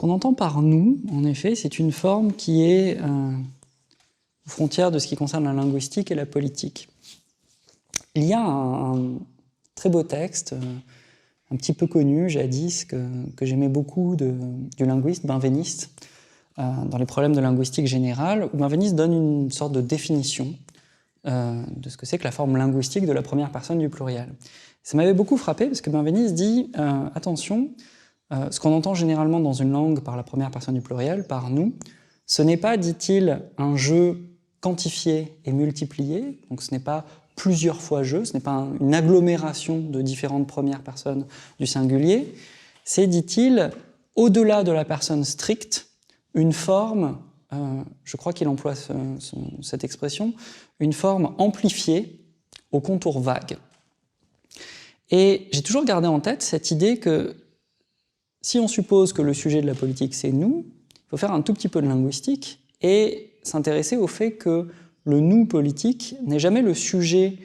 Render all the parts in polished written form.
qu'on entend par « nous », en effet, c'est une forme qui est aux frontières de ce qui concerne la linguistique et la politique. Il y a un très beau texte, un petit peu connu jadis, que j'aimais beaucoup, du linguiste benveniste, dans les problèmes de linguistique générale, où Benveniste donne une sorte de définition de ce que c'est que la forme linguistique de la première personne du pluriel. Ça m'avait beaucoup frappé, parce que Benveniste dit attention, ce qu'on entend généralement dans une langue par la première personne du pluriel, par nous, ce n'est pas, dit-il, un jeu quantifié et multiplié, donc ce n'est pas plusieurs fois jeu, ce n'est pas une agglomération de différentes premières personnes du singulier, c'est, dit-il, au-delà de la personne stricte, une forme, je crois qu'il emploie cette expression, une forme amplifiée au contour vague. Et j'ai toujours gardé en tête cette idée que si on suppose que le sujet de la politique c'est nous, il faut faire un tout petit peu de linguistique et s'intéresser au fait que le nous politique n'est jamais le sujet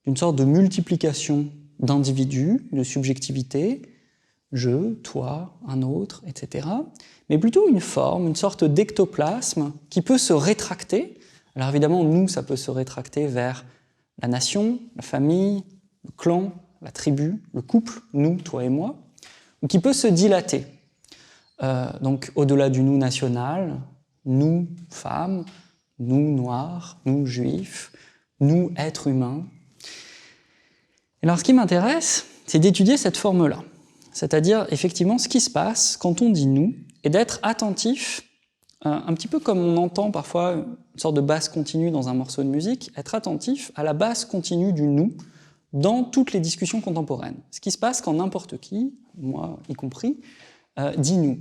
d'une sorte de multiplication d'individus, de subjectivité, je, toi, un autre, etc., mais plutôt une forme, une sorte d'ectoplasme qui peut se rétracter. Alors évidemment, nous, ça peut se rétracter vers la nation, la famille, le clan, la tribu, le couple, nous, toi et moi, ou qui peut se dilater. Donc au-delà du nous national, nous, femmes, nous, noirs, nous, juifs, nous, êtres humains. Et alors ce qui m'intéresse, c'est d'étudier cette forme-là, c'est-à-dire effectivement ce qui se passe quand on dit nous, et d'être attentif, un petit peu comme on entend parfois une sorte de basse continue dans un morceau de musique, être attentif à la basse continue du nous dans toutes les discussions contemporaines. Ce qui se passe quand n'importe qui, moi y compris, dit nous,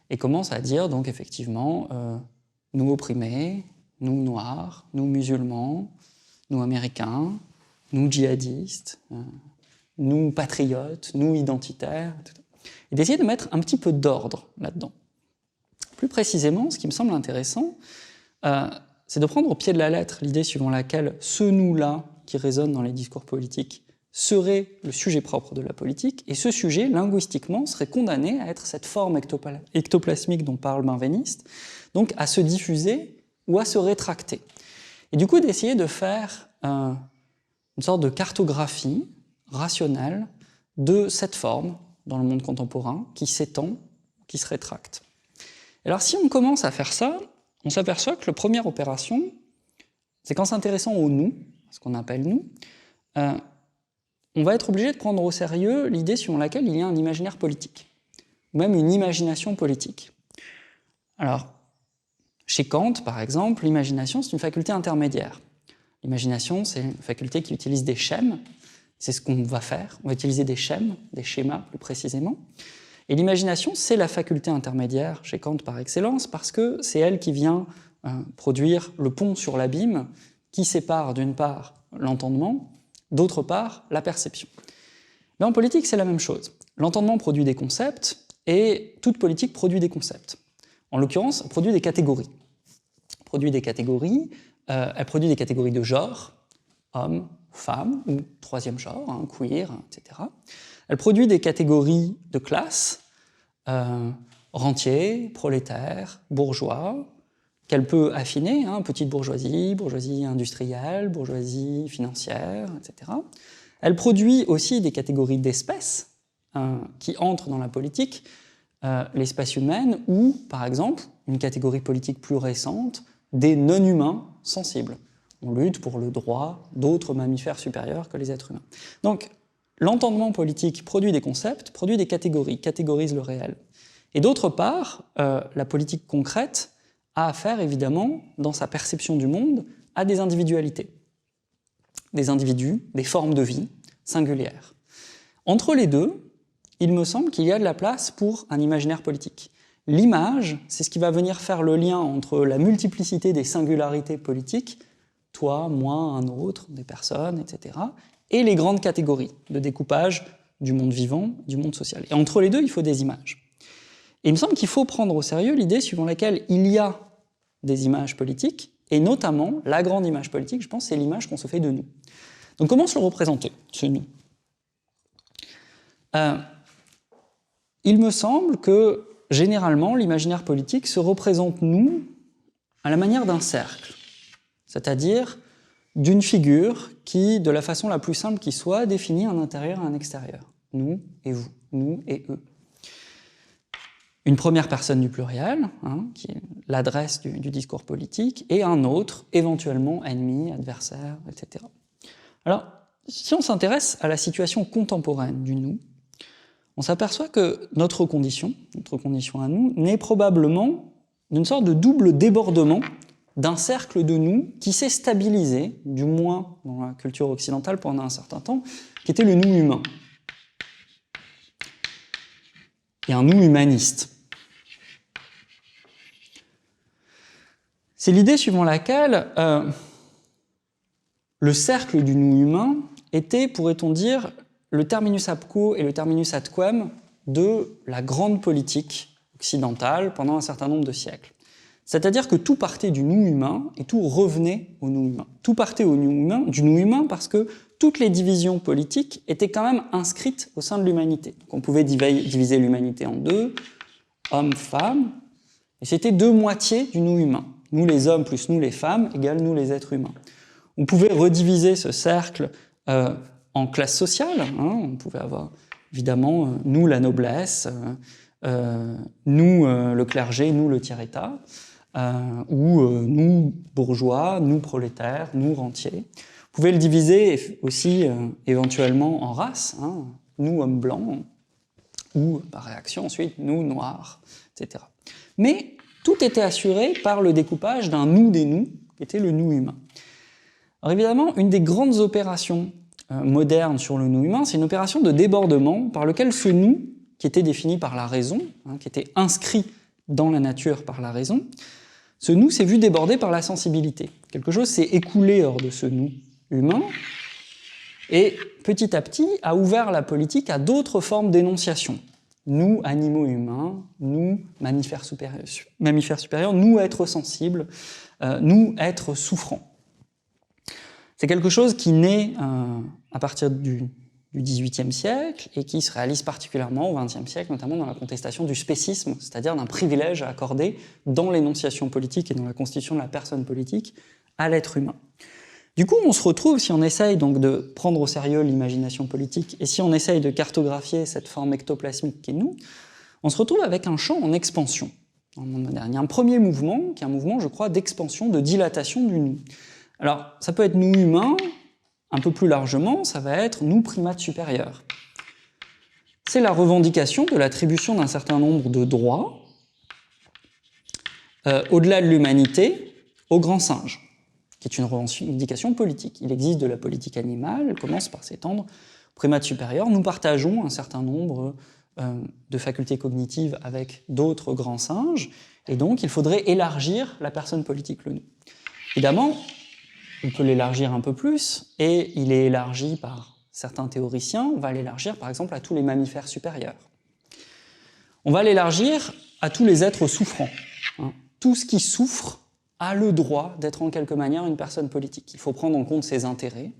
et commence à dire donc effectivement nous opprimés, nous noirs, nous musulmans, nous américains, nous djihadistes, nous patriotes, nous identitaires, etc. Et d'essayer de mettre un petit peu d'ordre là-dedans. Plus précisément, ce qui me semble intéressant, c'est de prendre au pied de la lettre l'idée suivant laquelle ce nous-là, qui résonne dans les discours politiques, serait le sujet propre de la politique, et ce sujet, linguistiquement, serait condamné à être cette forme ectoplasmique dont parle Benveniste, donc à se diffuser ou à se rétracter. Et du coup, d'essayer de faire une sorte de cartographie rationnelle de cette forme dans le monde contemporain qui s'étend, qui se rétracte. Alors si on commence à faire ça, on s'aperçoit que la première opération, c'est qu'en s'intéressant au nous, ce qu'on appelle nous, on va être obligé de prendre au sérieux l'idée suivant laquelle il y a un imaginaire politique, ou même une imagination politique. Alors, chez Kant, par exemple, l'imagination, c'est une faculté intermédiaire. L'imagination, c'est une faculté qui utilise des schèmes, c'est ce qu'on va faire, on va utiliser des schèmes, des schémas plus précisément. Et l'imagination, c'est la faculté intermédiaire chez Kant par excellence, parce que c'est elle qui vient produire le pont sur l'abîme qui sépare d'une part l'entendement, d'autre part la perception. Mais en politique, c'est la même chose. L'entendement produit des concepts, et toute politique produit des concepts. En l'occurrence, elle produit des catégories. Elle produit des catégories de genre, homme, femme, ou troisième genre, queer, etc. Elle produit des catégories de classe, rentiers, prolétaires, bourgeois, qu'elle peut affiner, petite bourgeoisie, bourgeoisie industrielle, bourgeoisie financière, etc. Elle produit aussi des catégories d'espèces qui entrent dans la politique, l'espèce humaine, ou, par exemple, une catégorie politique plus récente, des non-humains sensibles. On lutte pour le droit d'autres mammifères supérieurs que les êtres humains. Donc, l'entendement politique produit des concepts, produit des catégories, catégorise le réel. Et d'autre part, la politique concrète a affaire, évidemment, dans sa perception du monde, à des individualités. Des individus, des formes de vie singulières. Entre les deux, il me semble qu'il y a de la place pour un imaginaire politique. L'image, c'est ce qui va venir faire le lien entre la multiplicité des singularités politiques, toi, moi, un autre, des personnes, etc., et les grandes catégories de découpage du monde vivant, du monde social. Et entre les deux, il faut des images. Et il me semble qu'il faut prendre au sérieux l'idée suivant laquelle il y a des images politiques, et notamment, la grande image politique, je pense, c'est l'image qu'on se fait de nous. Donc comment se le représenter, ce nous ? Il me semble que généralement, l'imaginaire politique se représente, nous, à la manière d'un cercle, c'est-à-dire d'une figure qui, de la façon la plus simple qui soit, définit un intérieur et un extérieur. Nous et vous, nous et eux. Une première personne du pluriel, qui est l'adresse du discours politique, et un autre, éventuellement ennemi, adversaire, etc. Alors, si on s'intéresse à la situation contemporaine du nous, on s'aperçoit que notre condition à nous, n'est probablement d'une sorte de double débordement d'un cercle de nous qui s'est stabilisé, du moins dans la culture occidentale pendant un certain temps, qui était le nous humain. Et un nous humaniste. C'est l'idée suivant laquelle le cercle du nous humain était, pourrait-on dire, le terminus quo et le terminus ad quem de la grande politique occidentale pendant un certain nombre de siècles. C'est-à-dire que tout partait du nous humain et tout revenait au nous humain. Tout partait du nous humain parce que toutes les divisions politiques étaient quand même inscrites au sein de l'humanité. On pouvait diviser l'humanité en deux, hommes, femmes, et c'était deux moitiés du nous humain. Nous les hommes plus nous les femmes égale nous les êtres humains. On pouvait rediviser ce cercle en classes sociales. On pouvait avoir évidemment nous la noblesse, nous le clergé, nous le tiers-état, ou nous bourgeois, nous prolétaires, nous rentiers. Vous pouvez le diviser aussi éventuellement en races, nous hommes blancs, ou par réaction ensuite nous noirs, etc. Mais tout était assuré par le découpage d'un nous des nous, qui était le nous humain. Alors évidemment, une des grandes opérations modernes sur le nous humain, c'est une opération de débordement par lequel ce nous, qui était défini par la raison, qui était inscrit dans la nature par la raison, ce nous s'est vu déborder par la sensibilité. Quelque chose s'est écoulé hors de ce nous humain, et petit à petit a ouvert la politique à d'autres formes d'énonciation. Nous, animaux humains, nous, mammifères supérieurs, nous, êtres sensibles, nous, êtres souffrants. C'est quelque chose qui naît à partir du XVIIIe siècle et qui se réalise particulièrement au XXe siècle, notamment dans la contestation du spécisme, c'est-à-dire d'un privilège accordé dans l'énonciation politique et dans la constitution de la personne politique à l'être humain. Du coup, on se retrouve, si on essaye donc de prendre au sérieux l'imagination politique et si on essaye de cartographier cette forme ectoplasmique qu'est nous, on se retrouve avec un champ en expansion dans le monde moderne. Il y a un premier mouvement, qui est un mouvement, je crois, d'expansion, de dilatation du nous. Alors, ça peut être nous humains, un peu plus largement, ça va être nous primates supérieurs. C'est la revendication de l'attribution d'un certain nombre de droits, au-delà de l'humanité, aux grands singes, qui est une revendication politique. Il existe de la politique animale, elle commence par s'étendre aux primates supérieurs. Nous partageons un certain nombre de facultés cognitives avec d'autres grands singes, et donc il faudrait élargir la personne politique, le nous. Évidemment, on peut l'élargir un peu plus, et il est élargi par certains théoriciens, on va l'élargir par exemple à tous les mammifères supérieurs. On va l'élargir à tous les êtres souffrants. Tout ce qui souffre a le droit d'être en quelque manière une personne politique. Il faut prendre en compte ses intérêts.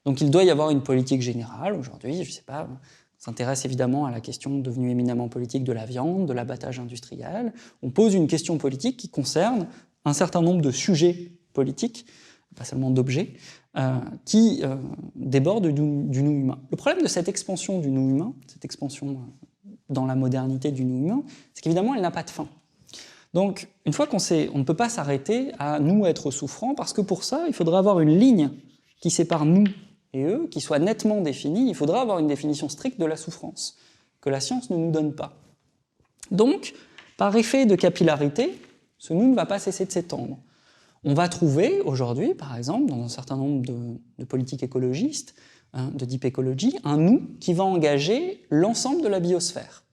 Donc il doit y avoir une politique générale. Aujourd'hui, je ne sais pas, on s'intéresse évidemment à la question devenue éminemment politique de la viande, de l'abattage industriel. On pose une question politique qui concerne un certain nombre de sujets politiques, pas seulement d'objets, qui débordent du nous humain. Le problème de cette expansion du nous humain, cette expansion dans la modernité du nous humain, c'est qu'évidemment elle n'a pas de fin. Donc, une fois qu'on sait, on ne peut pas s'arrêter à nous être souffrants, parce que pour ça, il faudra avoir une ligne qui sépare nous et eux, qui soit nettement définie. Il faudra avoir une définition stricte de la souffrance, que la science ne nous donne pas. Donc, par effet de capillarité, ce nous ne va pas cesser de s'étendre. On va trouver aujourd'hui, par exemple, dans un certain nombre de politiques écologistes, de deep ecology, un nous qui va engager l'ensemble de la biosphère.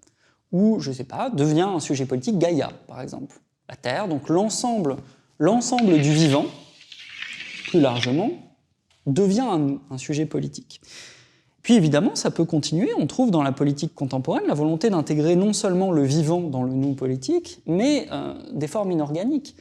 Ou, je ne sais pas, devient un sujet politique Gaïa, par exemple. La Terre, donc l'ensemble du vivant, plus largement, devient un sujet politique. Puis évidemment, ça peut continuer, on trouve dans la politique contemporaine la volonté d'intégrer non seulement le vivant dans le nous politique, mais des formes inorganiques.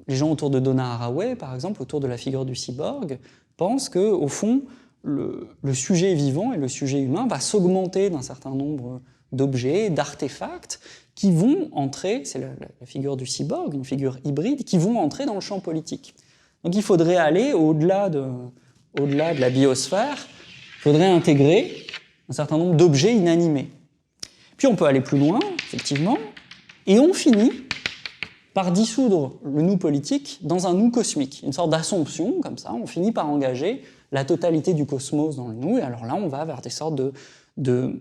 Les gens autour de Donna Haraway, par exemple, autour de la figure du cyborg, pensent qu'au fond, le sujet vivant et le sujet humain va s'augmenter d'un certain nombre d'objets, d'artefacts qui vont entrer, c'est la figure du cyborg, une figure hybride, qui vont entrer dans le champ politique. Donc il faudrait aller au-delà de la biosphère, il faudrait intégrer un certain nombre d'objets inanimés. Puis on peut aller plus loin, effectivement, et on finit par dissoudre le nous politique dans un nous cosmique, une sorte d'assomption, comme ça, on finit par engager la totalité du cosmos dans le nous, et alors là on va vers des sortes de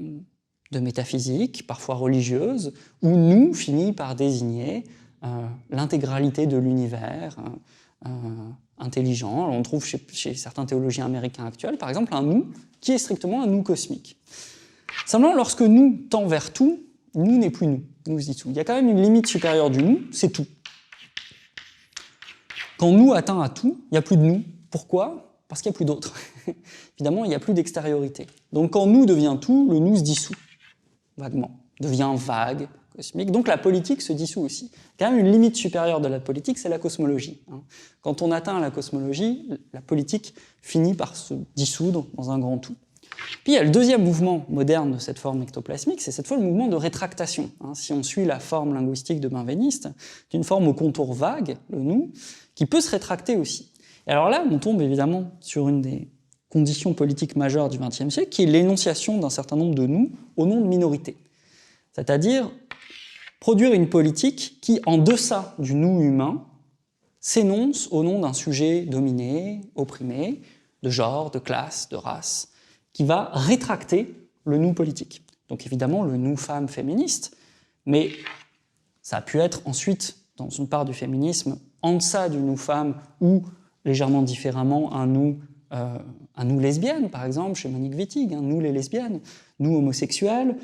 métaphysique, parfois religieuse, où nous finit par désigner l'intégralité de l'univers intelligent. Alors on trouve chez certains théologiens américains actuels, par exemple, un nous qui est strictement un nous cosmique. Simplement, lorsque nous tend vers tout, nous n'est plus nous, nous dit tout. Il y a quand même une limite supérieure du nous, c'est tout. Quand nous atteint à tout, il n'y a plus de nous. Pourquoi ? Parce qu'il n'y a plus d'autres. Évidemment, il n'y a plus d'extériorité. Donc quand nous devient tout, le nous se dissout, vaguement, devient vague, cosmique. Donc la politique se dissout aussi. Quand même une limite supérieure de la politique, c'est la cosmologie. Quand on atteint la cosmologie, la politique finit par se dissoudre dans un grand tout. Puis il y a le deuxième mouvement moderne de cette forme ectoplasmique, c'est cette fois le mouvement de rétractation. Si on suit la forme linguistique de Benveniste, c'est une forme au contour vague, le nous, qui peut se rétracter aussi. Et alors là, on tombe évidemment sur une des conditions politiques majeures du XXe siècle, qui est l'énonciation d'un certain nombre de nous au nom de minorités. C'est-à-dire produire une politique qui, en deçà du nous humain, s'énonce au nom d'un sujet dominé, opprimé, de genre, de classe, de race, qui va rétracter le nous politique. Donc évidemment, le nous femme féministe, mais ça a pu être ensuite, dans une part du féminisme, en deçà du nous femme, ou légèrement différemment un nous lesbienne, par exemple, chez Monique Wittig, nous les lesbiennes, nous homosexuels.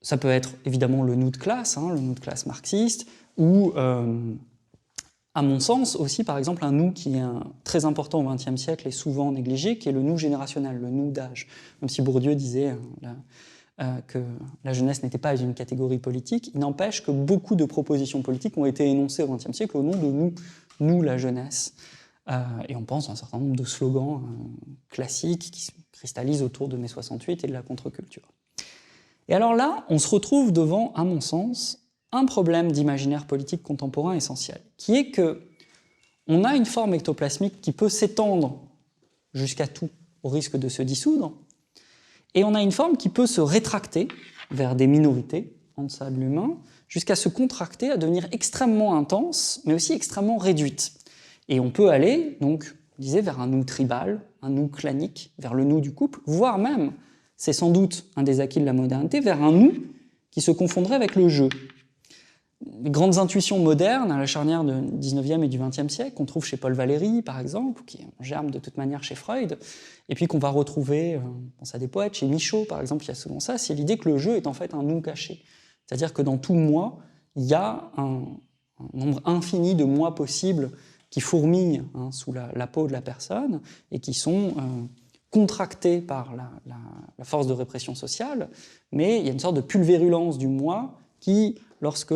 Ça peut être évidemment le nous de classe marxiste, ou, à mon sens, aussi, par exemple, un nous qui est très important au XXe siècle et souvent négligé, qui est le nous générationnel, le nous d'âge. Même si Bourdieu disait que la jeunesse n'était pas une catégorie politique, il n'empêche que beaucoup de propositions politiques ont été énoncées au XXe siècle au nom de nous la jeunesse. Et on pense à un certain nombre de slogans classiques qui se cristallisent autour de mai 68 et de la contre-culture. Et alors là, on se retrouve devant, à mon sens, un problème d'imaginaire politique contemporain essentiel, qui est que on a une forme ectoplasmique qui peut s'étendre jusqu'à tout, au risque de se dissoudre, et on a une forme qui peut se rétracter vers des minorités, en deçà de l'humain, jusqu'à se contracter, à devenir extrêmement intense, mais aussi extrêmement réduite. Et on peut aller, donc, je disais, vers un nous tribal, un nous clanique, vers le nous du couple, voire même, c'est sans doute un des acquis de la modernité, vers un nous qui se confondrait avec le jeu. Les grandes intuitions modernes, à la charnière du XIXe et du XXe siècle, qu'on trouve chez Paul Valéry, par exemple, qui en germe de toute manière chez Freud, et puis qu'on va retrouver, dans sa des poètes, chez Michaud, par exemple, il y a souvent ça, c'est l'idée que le jeu est en fait un nous caché. C'est-à-dire que dans tout moi, il y a un nombre infini de moi possibles qui fourmillent sous la peau de la personne et qui sont contractés par la force de répression sociale, mais il y a une sorte de pulvérulence du moi qui, lorsque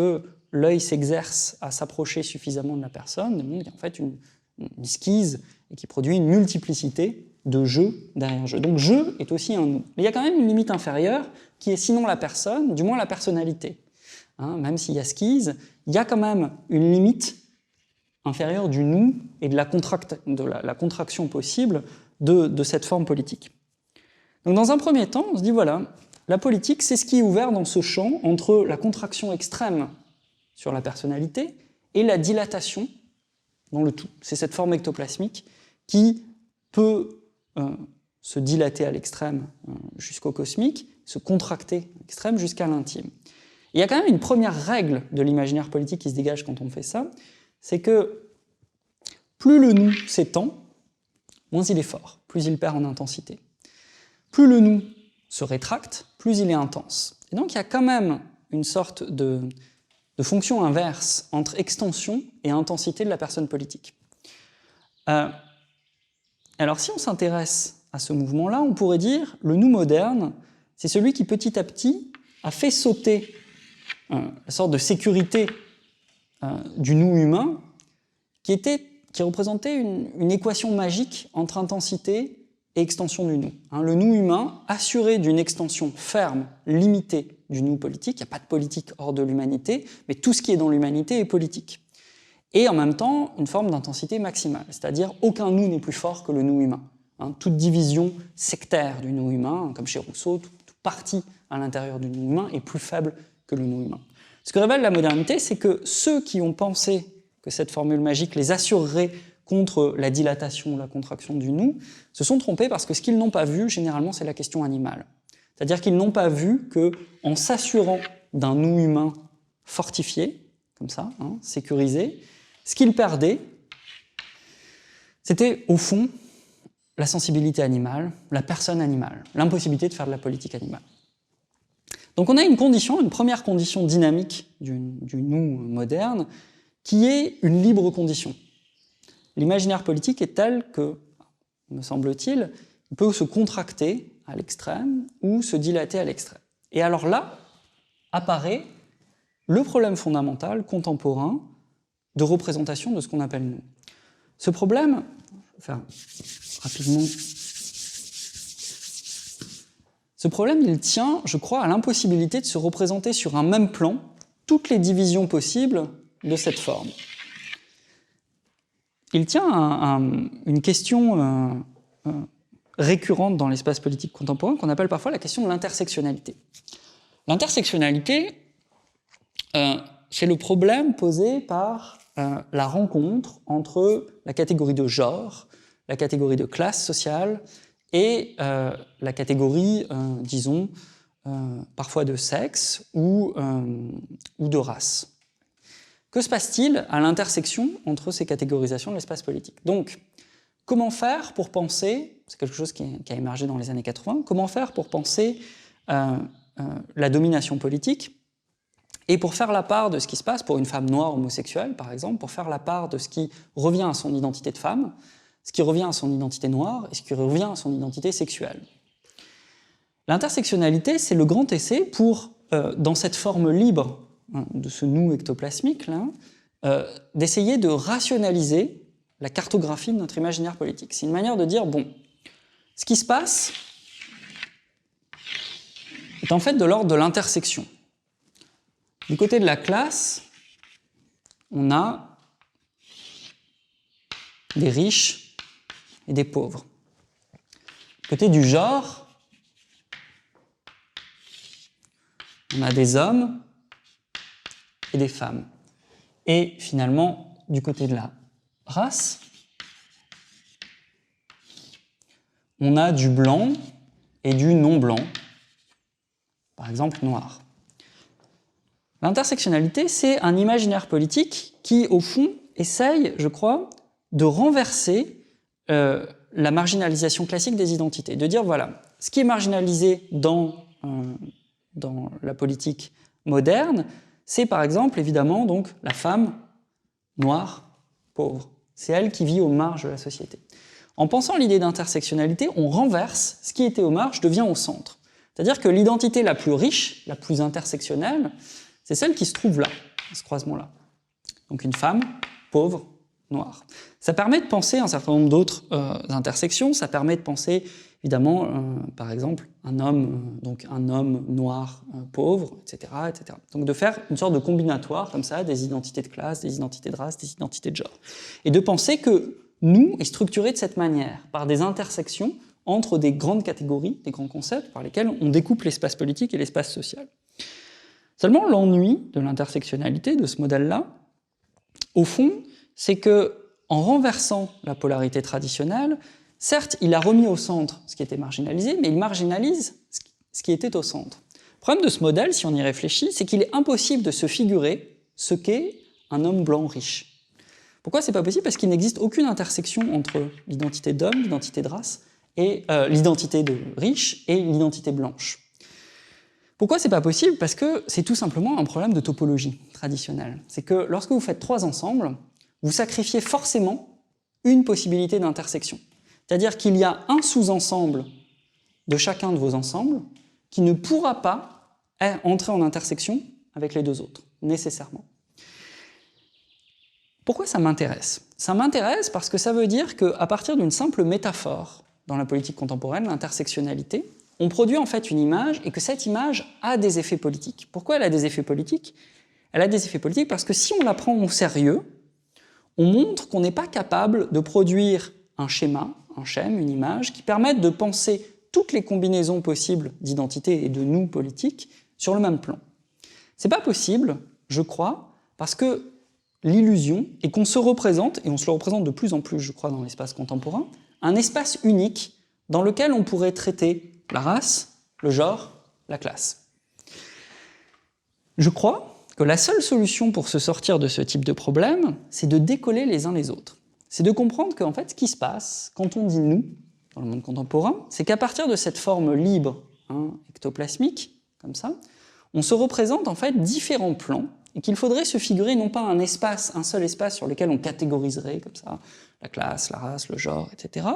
l'œil s'exerce à s'approcher suffisamment de la personne, il y a en fait une esquisse et qui produit une multiplicité de jeux derrière jeu. Donc jeu est aussi un nous. Mais il y a quand même une limite inférieure qui est sinon la personne, du moins la personnalité. Même s'il y a esquisse, il y a quand même une limite inférieure du nous et de la contraction possible de cette forme politique. Donc dans un premier temps, on se dit voilà, la politique, c'est ce qui est ouvert dans ce champ entre la contraction extrême sur la personnalité et la dilatation dans le tout. C'est cette forme ectoplasmique qui peut se dilater à l'extrême jusqu'au cosmique, se contracter à l'extrême jusqu'à l'intime. Il y a quand même une première règle de l'imaginaire politique qui se dégage quand on fait ça, c'est que plus le nous s'étend, moins il est fort, plus il perd en intensité. Plus le nous se rétracte, plus il est intense. Et donc il y a quand même une sorte de fonction inverse entre extension et intensité de la personne politique. Alors si on s'intéresse à ce mouvement-là, on pourrait dire le nous moderne, c'est celui qui petit à petit a fait sauter la sorte de sécurité du nous humain qui représentait une équation magique entre intensité et extension du nous. Le nous humain, assuré d'une extension ferme, limitée du nous politique, il n'y a pas de politique hors de l'humanité, mais tout ce qui est dans l'humanité est politique. Et en même temps, une forme d'intensité maximale, c'est-à-dire aucun nous n'est plus fort que le nous humain. Toute division sectaire du nous humain, comme chez Rousseau, toute partie à l'intérieur du nous humain est plus faible que le nous humain. Ce que révèle la modernité, c'est que ceux qui ont pensé que cette formule magique les assurerait contre la dilatation ou la contraction du nous, se sont trompés parce que ce qu'ils n'ont pas vu, généralement, c'est la question animale. C'est-à-dire qu'ils n'ont pas vu qu'en s'assurant d'un nous humain fortifié, comme ça, sécurisé, ce qu'ils perdaient, c'était, au fond, la sensibilité animale, la personne animale, l'impossibilité de faire de la politique animale. Donc on a une première condition dynamique du nous moderne, qui est une libre condition. L'imaginaire politique est tel que, me semble-t-il, il peut se contracter à l'extrême ou se dilater à l'extrême. Et alors là, apparaît le problème fondamental, contemporain, de représentation de ce qu'on appelle nous. Ce problème, je vais faire rapidement. Ce problème, il tient, je crois, à l'impossibilité de se représenter sur un même plan toutes les divisions possibles de cette forme. Il tient à une question récurrente dans l'espace politique contemporain qu'on appelle parfois la question de l'intersectionnalité. L'intersectionnalité, c'est le problème posé par la rencontre entre la catégorie de genre, la catégorie de classe sociale et la catégorie, disons, parfois de sexe ou de race. Que se passe-t-il à l'intersection entre ces catégorisations de l'espace politique? Donc, comment faire pour penser, c'est quelque chose qui a émergé dans les années 80, comment faire pour penser la domination politique et pour faire la part de ce qui se passe pour une femme noire homosexuelle, par exemple, pour faire la part de ce qui revient à son identité de femme, ce qui revient à son identité noire et ce qui revient à son identité sexuelle. L'intersectionnalité, c'est le grand essai pour, dans cette forme libre de ce nous ectoplasmique, là, d'essayer de rationaliser la cartographie de notre imaginaire politique. C'est une manière de dire, bon, ce qui se passe est en fait de l'ordre de l'intersection. Du côté de la classe, on a des riches et des pauvres. Du côté du genre, on a des hommes et des femmes. Et finalement, du côté de la race, on a du blanc et du non-blanc, par exemple noir. L'intersectionnalité, c'est un imaginaire politique qui, au fond, essaye, je crois, de renverser la marginalisation classique des identités, de dire, voilà, ce qui est marginalisé dans la politique moderne, c'est par exemple, évidemment, donc, la femme noire, pauvre. C'est elle qui vit aux marges de la société. En pensant l'idée d'intersectionnalité, on renverse ce qui était aux marges, devient au centre. C'est-à-dire que l'identité la plus riche, la plus intersectionnelle, c'est celle qui se trouve là, à ce croisement-là. Donc une femme, pauvre, noire. Ça permet de penser un certain nombre d'autres intersections, ça permet de penser, évidemment, par exemple, un homme noir, pauvre, etc., etc. Donc de faire une sorte de combinatoire, comme ça, des identités de classe, des identités de race, des identités de genre. Et de penser que nous est structuré de cette manière, par des intersections entre des grandes catégories, des grands concepts, par lesquels on découpe l'espace politique et l'espace social. Seulement, l'ennui de l'intersectionnalité, de ce modèle-là, au fond, c'est que, en renversant la polarité traditionnelle, certes, il a remis au centre ce qui était marginalisé, mais il marginalise ce qui était au centre. Le problème de ce modèle, si on y réfléchit, c'est qu'il est impossible de se figurer ce qu'est un homme blanc riche. Pourquoi c'est pas possible? Parce qu'il n'existe aucune intersection entre l'identité d'homme, l'identité de race, et l'identité de riche et l'identité blanche. Pourquoi c'est pas possible? Parce que c'est tout simplement un problème de topologie traditionnelle. C'est que lorsque vous faites trois ensembles, vous sacrifiez forcément une possibilité d'intersection. C'est-à-dire qu'il y a un sous-ensemble de chacun de vos ensembles qui ne pourra pas entrer en intersection avec les deux autres, nécessairement. Pourquoi ça m'intéresse? Ça m'intéresse parce que ça veut dire qu'à partir d'une simple métaphore dans la politique contemporaine, l'intersectionnalité. On produit en fait une image et que cette image a des effets politiques. Pourquoi elle a des effets politiques? Elle a des effets politiques parce que si on la prend au sérieux, on montre qu'on n'est pas capable de produire un schéma, un schème, une image qui permette de penser toutes les combinaisons possibles d'identité et de nous politiques sur le même plan. C'est pas possible, je crois, parce que l'illusion est qu'on se représente, et on se le représente de plus en plus, je crois, dans l'espace contemporain, un espace unique dans lequel on pourrait traiter la race, le genre, la classe. Je crois que la seule solution pour se sortir de ce type de problème, c'est de décoller les uns les autres. C'est de comprendre qu'en fait, ce qui se passe quand on dit « nous », dans le monde contemporain, c'est qu'à partir de cette forme libre, ectoplasmique, comme ça, on se représente en fait différents plans et qu'il faudrait se figurer non pas un espace, un seul espace sur lequel on catégoriserait comme ça la classe, la race, le genre, etc.,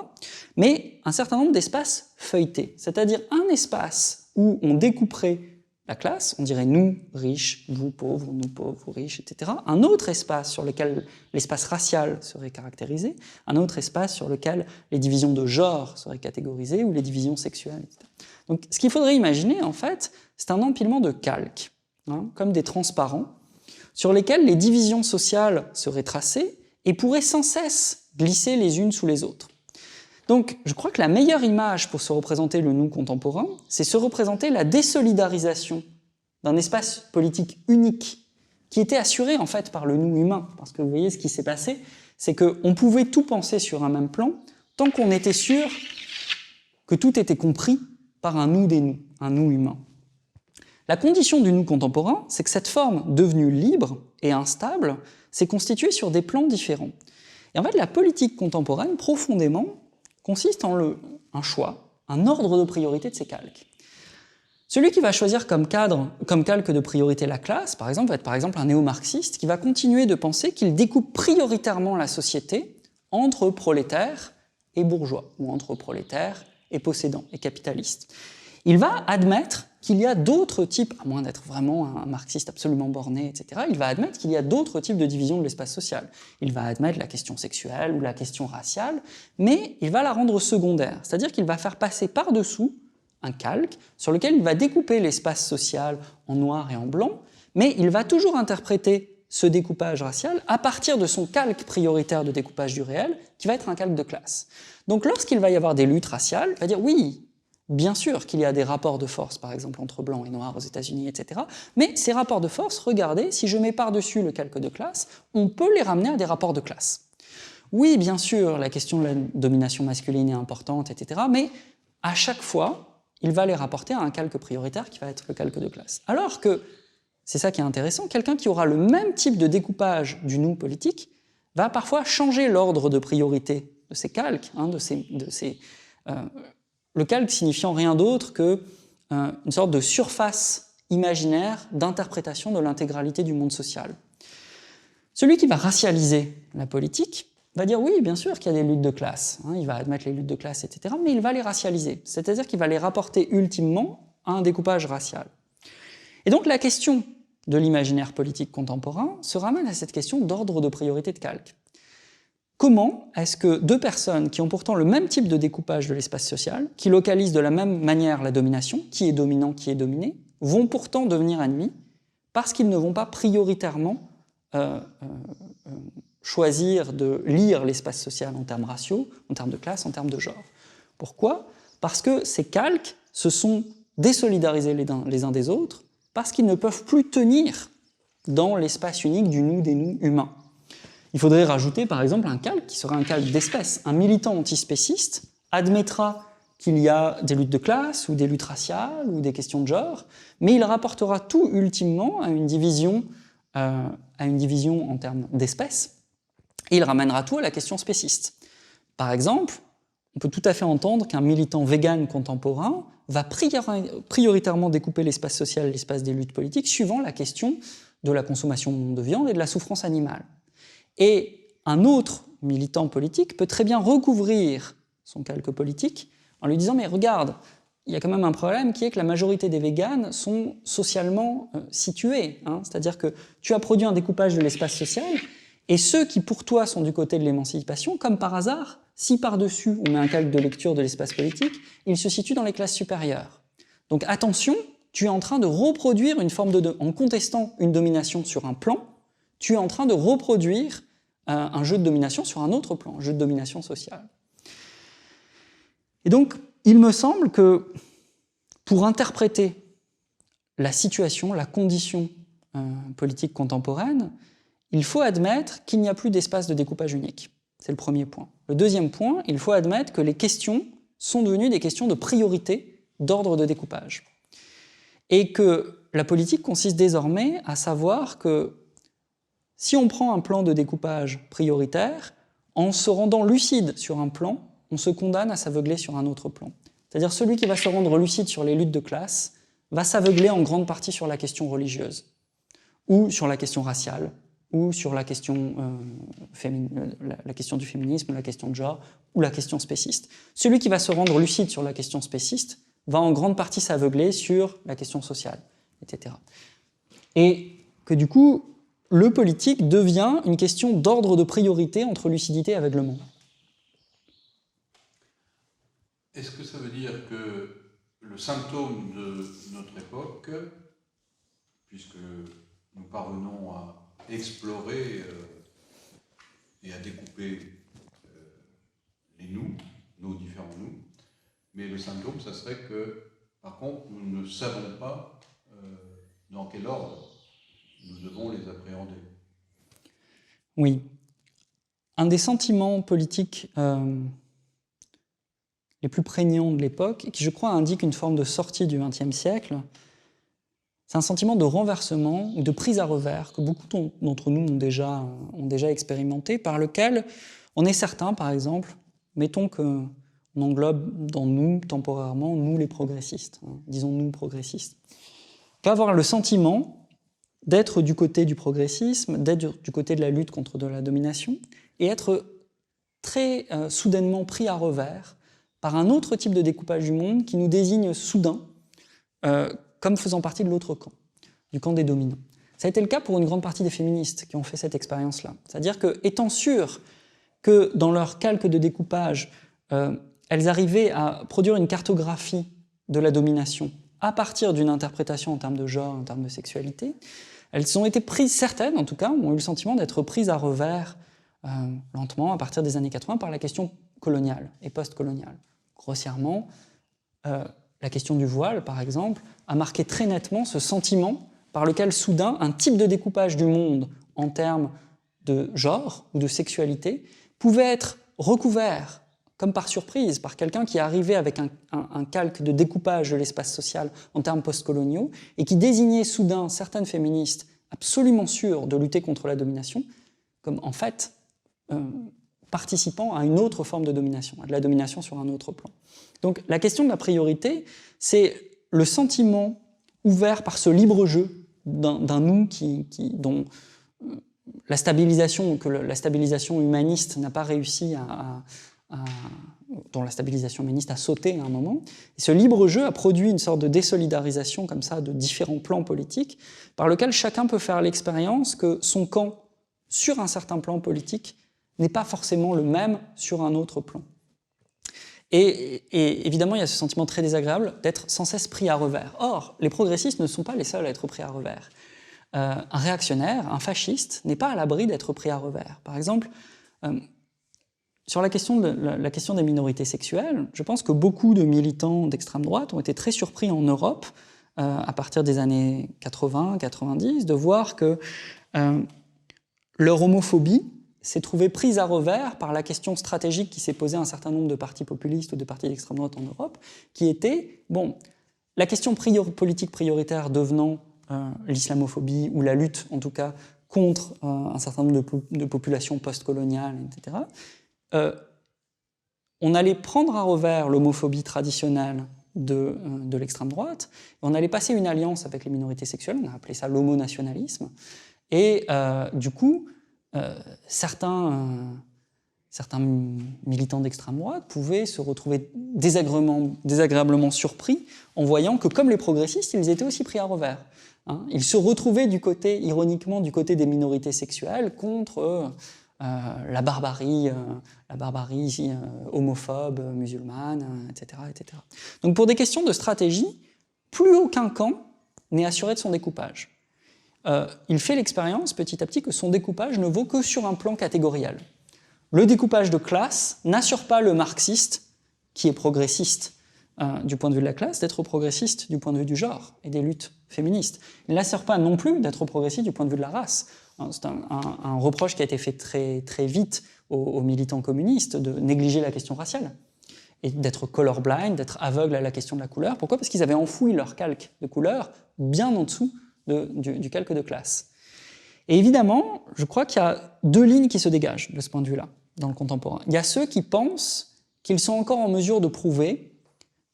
mais un certain nombre d'espaces feuilletés, c'est-à-dire un espace où on découperait la classe, on dirait nous riches, vous pauvres, vous riches, etc. Un autre espace sur lequel l'espace racial serait caractérisé, un autre espace sur lequel les divisions de genre seraient catégorisées ou les divisions sexuelles, etc. Donc ce qu'il faudrait imaginer, en fait, c'est un empilement de calques, comme des transparents, sur lesquels les divisions sociales seraient tracées et pourraient sans cesse glisser les unes sous les autres. Donc, je crois que la meilleure image pour se représenter le nous contemporain, c'est se représenter la désolidarisation d'un espace politique unique qui était assuré en fait par le nous humain. Parce que vous voyez, ce qui s'est passé, c'est qu'on pouvait tout penser sur un même plan tant qu'on était sûr que tout était compris par un nous des nous, un nous humain. La condition du nous contemporain, c'est que cette forme devenue libre et instable s'est constituée sur des plans différents. Et en fait, la politique contemporaine, profondément, consiste en un choix, un ordre de priorité de ces calques. Celui qui va choisir comme calque de priorité la classe, par exemple, va être par exemple un néo-marxiste qui va continuer de penser qu'il découpe prioritairement la société entre prolétaires et bourgeois, ou entre prolétaires et possédants et capitalistes. Il va admettre qu'il y a d'autres types, à moins d'être vraiment un marxiste absolument borné, etc., il va admettre qu'il y a d'autres types de division de l'espace social. Il va admettre la question sexuelle ou la question raciale, mais il va la rendre secondaire, c'est-à-dire qu'il va faire passer par-dessous un calque sur lequel il va découper l'espace social en noir et en blanc, mais il va toujours interpréter ce découpage racial à partir de son calque prioritaire de découpage du réel, qui va être un calque de classe. Donc lorsqu'il va y avoir des luttes raciales, il va dire oui, bien sûr qu'il y a des rapports de force, par exemple entre blancs et noirs aux États-Unis, etc. Mais ces rapports de force, regardez, si je mets par-dessus le calque de classe, on peut les ramener à des rapports de classe. Oui, bien sûr, la question de la domination masculine est importante, etc. Mais à chaque fois, il va les rapporter à un calque prioritaire qui va être le calque de classe. Alors que, c'est ça qui est intéressant, quelqu'un qui aura le même type de découpage du nous politique va parfois changer l'ordre de priorité de ces calques, le calque signifiant rien d'autre que une sorte de surface imaginaire d'interprétation de l'intégralité du monde social. Celui qui va racialiser la politique va dire oui, bien sûr qu'il y a des luttes de classe, il va admettre les luttes de classe, etc., mais il va les racialiser, c'est-à-dire qu'il va les rapporter ultimement à un découpage racial. Et donc la question de l'imaginaire politique contemporain se ramène à cette question d'ordre de priorité de calque. Comment est-ce que deux personnes qui ont pourtant le même type de découpage de l'espace social, qui localisent de la même manière la domination, qui est dominant, qui est dominé, vont pourtant devenir ennemis parce qu'ils ne vont pas prioritairement choisir de lire l'espace social en termes raciaux, en termes de classe, en termes de genre. Pourquoi? Parce que ces calques se sont désolidarisés les uns des autres, parce qu'ils ne peuvent plus tenir dans l'espace unique du nous des nous humains. Il faudrait rajouter par exemple un calque qui serait un calque d'espèce. Un militant antispéciste admettra qu'il y a des luttes de classe ou des luttes raciales ou des questions de genre, mais il rapportera tout ultimement à une division en termes d'espèces, et il ramènera tout à la question spéciste. Par exemple, on peut tout à fait entendre qu'un militant vegan contemporain va prioritairement découper l'espace social et l'espace des luttes politiques suivant la question de la consommation de viande et de la souffrance animale. Et un autre militant politique peut très bien recouvrir son calque politique en lui disant « mais regarde, il y a quand même un problème qui est que la majorité des véganes sont socialement situés, c'est-à-dire que tu as produit un découpage de l'espace social et ceux qui pour toi sont du côté de l'émancipation, comme par hasard, Si par-dessus, on met un calque de lecture de l'espace politique, il se situe dans les classes supérieures. Donc attention, tu es en train de reproduire une forme en contestant une domination sur un plan, tu es en train de reproduire un jeu de domination sur un autre plan, un jeu de domination sociale. Et donc, il me semble que pour interpréter la situation, la condition politique contemporaine, il faut admettre qu'il n'y a plus d'espace de découpage unique. C'est le premier point. Le deuxième point, il faut admettre que les questions sont devenues des questions de priorité, d'ordre de découpage. Et que la politique consiste désormais à savoir que si on prend un plan de découpage prioritaire, en se rendant lucide sur un plan, on se condamne à s'aveugler sur un autre plan. C'est-à-dire celui qui va se rendre lucide sur les luttes de classe va s'aveugler en grande partie sur la question religieuse, ou sur la question raciale, ou sur la question, la question du féminisme, la question de genre, ou la question spéciste. Celui qui va se rendre lucide sur la question spéciste va en grande partie s'aveugler sur la question sociale, etc. Et que du coup, le politique devient une question d'ordre de priorité entre lucidité et aveuglement. Est-ce que ça veut dire que le symptôme de notre époque, puisque nous parvenons à explorer et à découper les nous, nos différents nous, mais le symptôme, ça serait que, par contre, nous ne savons pas dans quel ordre nous devons les appréhender. Oui. Un des sentiments politiques les plus prégnants de l'époque, et qui, je crois, indique une forme de sortie du XXe siècle, c'est un sentiment de renversement ou de prise à revers que beaucoup d'entre nous ont déjà expérimenté, par lequel on est certain, par exemple, mettons qu'on englobe dans nous, temporairement, nous les progressistes, disons nous progressistes, on peut avoir le sentiment d'être du côté du progressisme, d'être du côté de la lutte contre de la domination, et être très soudainement pris à revers par un autre type de découpage du monde qui nous désigne soudain comme faisant partie de l'autre camp, du camp des dominants. Ça a été le cas pour une grande partie des féministes qui ont fait cette expérience-là. C'est-à-dire que, étant sûres que dans leur calque de découpage, elles arrivaient à produire une cartographie de la domination à partir d'une interprétation en termes de genre, en termes de sexualité, elles ont été prises, certaines en tout cas, ont eu le sentiment d'être prises à revers lentement, à partir des années 80, par la question coloniale et post-coloniale. Grossièrement, la question du voile, par exemple, a marqué très nettement ce sentiment par lequel, soudain, un type de découpage du monde en termes de genre ou de sexualité pouvait être recouvert, comme par surprise, par quelqu'un qui arrivait avec un calque de découpage de l'espace social en termes postcoloniaux et qui désignait soudain certaines féministes absolument sûres de lutter contre la domination comme, en fait, participant à une autre forme de domination, à de la domination sur un autre plan. Donc la question de la priorité, c'est le sentiment ouvert par ce libre jeu d'un nous dont la stabilisation humaniste n'a pas réussi dont la stabilisation humaniste a sauté à un moment. Et ce libre jeu a produit une sorte de désolidarisation comme ça de différents plans politiques par lequel chacun peut faire l'expérience que son camp, sur un certain plan politique, n'est pas forcément le même sur un autre plan. Et évidemment, il y a ce sentiment très désagréable d'être sans cesse pris à revers. Or, les progressistes ne sont pas les seuls à être pris à revers. Un réactionnaire, un fasciste, n'est pas à l'abri d'être pris à revers. Par exemple, sur la question des minorités sexuelles, je pense que beaucoup de militants d'extrême droite ont été très surpris en Europe, à partir des années 80-90, de voir que leur homophobie s'est trouvée prise à revers par la question stratégique qui s'est posée à un certain nombre de partis populistes ou de partis d'extrême droite en Europe, qui était, la question politique prioritaire devenant l'islamophobie, ou la lutte, en tout cas, contre un certain nombre de populations post-coloniales, etc., on allait prendre à revers l'homophobie traditionnelle de l'extrême droite, et on allait passer une alliance avec les minorités sexuelles, on a appelé ça l'homonationalisme, et du coup, certains militants d'extrême droite pouvaient se retrouver désagréablement surpris en voyant que, comme les progressistes, ils étaient aussi pris à revers. Ils se retrouvaient ironiquement du côté des minorités sexuelles contre la barbarie homophobe, musulmane, etc., etc. Donc pour des questions de stratégie, plus aucun camp n'est assuré de son découpage. Il fait l'expérience petit à petit que son découpage ne vaut que sur un plan catégoriel. Le découpage de classe n'assure pas le marxiste, qui est progressiste du point de vue de la classe, d'être progressiste du point de vue du genre et des luttes féministes. Il n'assure pas non plus d'être progressiste du point de vue de la race. C'est un reproche qui a été fait très, très vite aux militants communistes de négliger la question raciale et d'être colorblind, d'être aveugle à la question de la couleur. Pourquoi ? Parce qu'ils avaient enfoui leur calque de couleur bien en dessous du calque de classe. Et évidemment, je crois qu'il y a deux lignes qui se dégagent de ce point de vue-là, dans le contemporain. Il y a ceux qui pensent qu'ils sont encore en mesure de prouver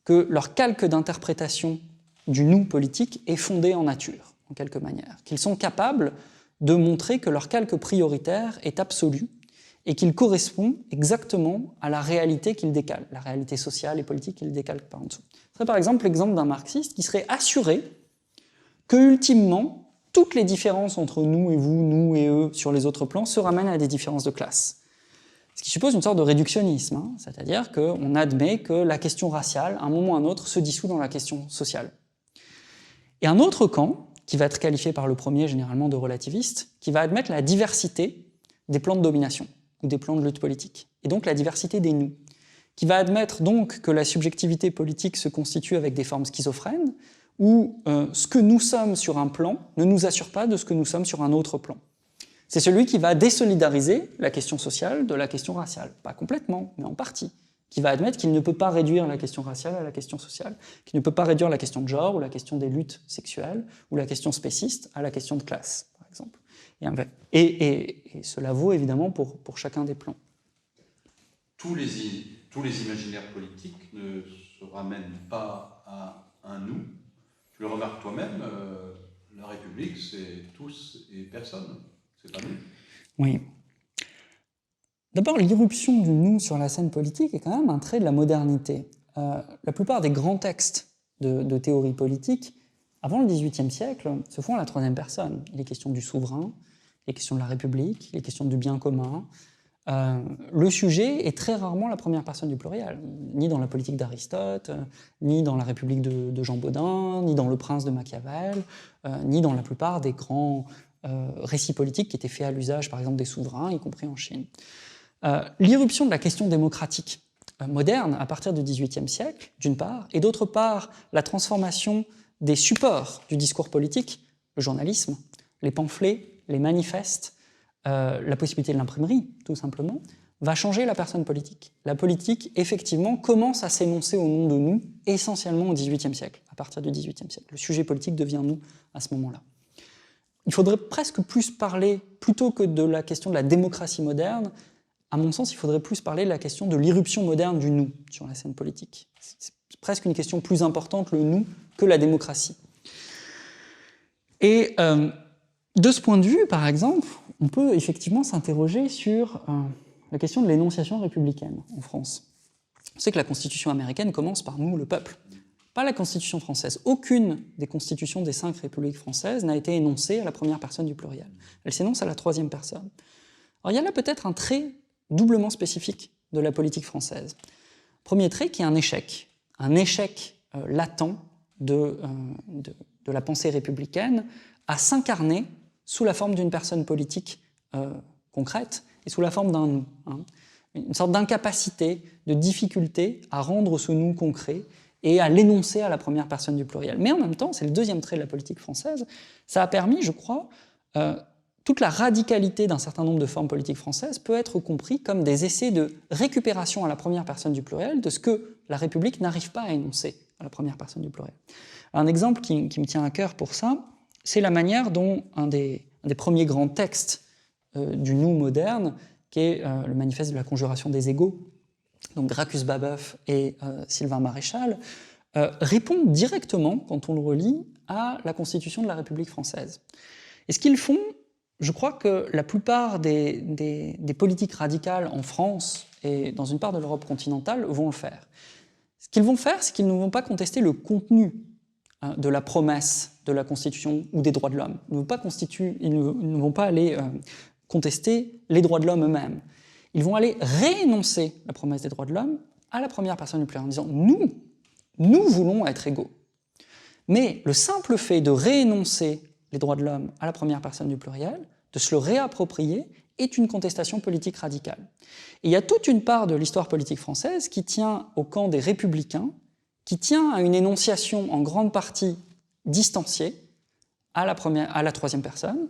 que leur calque d'interprétation du nous politique est fondé en nature, en quelque manière, qu'ils sont capables de montrer que leur calque prioritaire est absolu et qu'il correspond exactement à la réalité qu'ils décalent, la réalité sociale et politique qu'ils décalent par en dessous. Ce serait par exemple l'exemple d'un marxiste qui serait assuré que, ultimement, toutes les différences entre nous et vous, nous et eux, sur les autres plans, se ramènent à des différences de classe. Ce qui suppose une sorte de réductionnisme, hein, c'est-à-dire qu'on admet que la question raciale, à un moment ou à un autre, se dissout dans la question sociale. Et un autre camp, qui va être qualifié par le premier généralement de relativiste, qui va admettre la diversité des plans de domination, ou des plans de lutte politique, et donc la diversité des nous, qui va admettre donc que la subjectivité politique se constitue avec des formes schizophrènes, où ce que nous sommes sur un plan ne nous assure pas de ce que nous sommes sur un autre plan. C'est celui qui va désolidariser la question sociale de la question raciale. Pas complètement, mais en partie. Qui va admettre qu'il ne peut pas réduire la question raciale à la question sociale, qu'il ne peut pas réduire la question de genre ou la question des luttes sexuelles ou la question spéciste à la question de classe, par exemple. Et cela vaut évidemment pour chacun des plans. Tous les imaginaires politiques ne se ramènent pas à un nous. Tu le remarques toi-même, la République, c'est tous et personne. C'est pas nous. Oui. D'abord, l'irruption du nous sur la scène politique est quand même un trait de la modernité. La plupart des grands textes de théorie politique, avant le XVIIIe siècle, se font à la troisième personne. Il est question du souverain, il est question de la République, il est question du bien commun. Le sujet est très rarement la première personne du pluriel, ni dans la politique d'Aristote, ni dans la République de Jean Bodin, ni dans Le Prince de Machiavel, ni dans la plupart des grands récits politiques qui étaient faits à l'usage, par exemple, des souverains, y compris en Chine. L'irruption de la question démocratique moderne à partir du XVIIIe siècle, d'une part, et d'autre part, la transformation des supports du discours politique, le journalisme, les pamphlets, les manifestes, la possibilité de l'imprimerie, tout simplement, va changer la personne politique. La politique, effectivement, commence à s'énoncer au nom de nous, essentiellement au XVIIIe siècle, à partir du XVIIIe siècle. Le sujet politique devient nous à ce moment-là. Il faudrait presque plus parler, plutôt que de la question de la démocratie moderne, à mon sens, il faudrait plus parler de la question de l'irruption moderne du nous sur la scène politique. C'est presque une question plus importante, le nous, que la démocratie. Et de ce point de vue, par exemple, on peut effectivement s'interroger sur la question de l'énonciation républicaine en France. On sait que la Constitution américaine commence par « nous, le peuple ». Pas la Constitution française. Aucune des constitutions des 5 républiques françaises n'a été énoncée à la première personne du pluriel. Elle s'énonce à la troisième personne. Alors il y a là peut-être un trait doublement spécifique de la politique française. Premier trait qui est un échec latent de la pensée républicaine à s'incarner sous la forme d'une personne politique concrète et sous la forme d'un nous. Une sorte d'incapacité, de difficulté à rendre ce nous concret et à l'énoncer à la première personne du pluriel. Mais en même temps, c'est le deuxième trait de la politique française, ça a permis, je crois, toute la radicalité d'un certain nombre de formes politiques françaises peut être compris comme des essais de récupération à la première personne du pluriel de ce que la République n'arrive pas à énoncer à la première personne du pluriel. Un exemple qui me tient à cœur pour ça, c'est la manière dont un des premiers grands textes du nous moderne, qui est le manifeste de la conjuration des égaux, donc Gracchus Babeuf et Sylvain Maréchal, répondent directement, quand on le relit, à la Constitution de la République française. Et ce qu'ils font, je crois que la plupart des politiques radicales en France et dans une part de l'Europe continentale vont le faire. Ce qu'ils vont faire, c'est qu'ils ne vont pas contester le contenu de la promesse de la Constitution ou des droits de l'homme. Ils ne vont pas aller contester les droits de l'homme eux-mêmes. Ils vont aller réénoncer la promesse des droits de l'homme à la première personne du pluriel en disant « nous voulons être égaux ». Mais le simple fait de réénoncer les droits de l'homme à la première personne du pluriel, de se le réapproprier, est une contestation politique radicale. Et il y a toute une part de l'histoire politique française qui tient au camp des républicains, qui tient à une énonciation en grande partie distanciée à la troisième personne,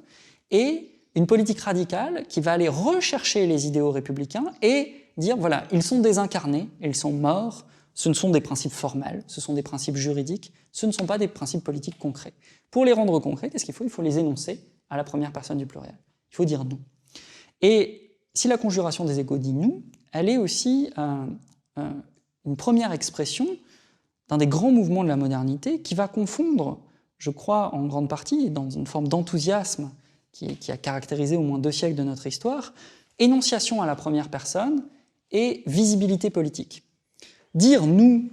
et une politique radicale qui va aller rechercher les idéaux républicains et dire, voilà, ils sont désincarnés, ils sont morts, ce ne sont des principes formels, ce sont des principes juridiques, ce ne sont pas des principes politiques concrets. Pour les rendre concrets, qu'est-ce qu'il faut ? Il faut les énoncer à la première personne du pluriel. Il faut dire « nous ». Et si la conjuration des égaux dit « nous », elle est aussi une première expression d'un des grands mouvements de la modernité qui va confondre, je crois en grande partie, dans une forme d'enthousiasme qui a caractérisé au moins 2 siècles de notre histoire, énonciation à la première personne et visibilité politique. Dire nous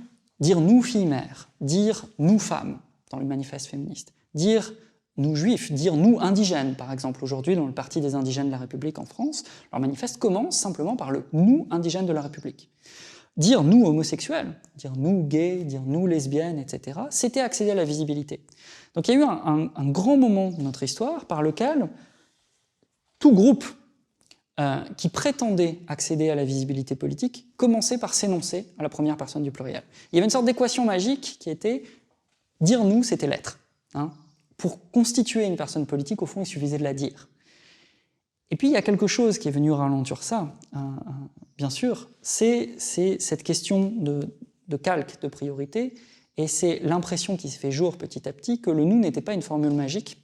filles-mères, dire nous femmes dans le manifeste féministe, dire nous juifs, dire nous indigènes, par exemple aujourd'hui dans le Parti des indigènes de la République en France, leur manifeste commence simplement par le nous indigènes de la République. Dire nous homosexuels, dire nous gays, dire nous lesbiennes, etc., c'était accéder à la visibilité. Donc il y a eu un grand moment de notre histoire par lequel tout groupe qui prétendait accéder à la visibilité politique commençait par s'énoncer à la première personne du pluriel. Il y avait une sorte d'équation magique qui était « dire nous, c'était l'être ». Pour constituer une personne politique, au fond, il suffisait de la dire. Et puis il y a quelque chose qui est venu ralentir ça, bien sûr, c'est cette question de calque, de priorité, et c'est l'impression qui se fait jour petit à petit que le « nous » n'était pas une formule magique,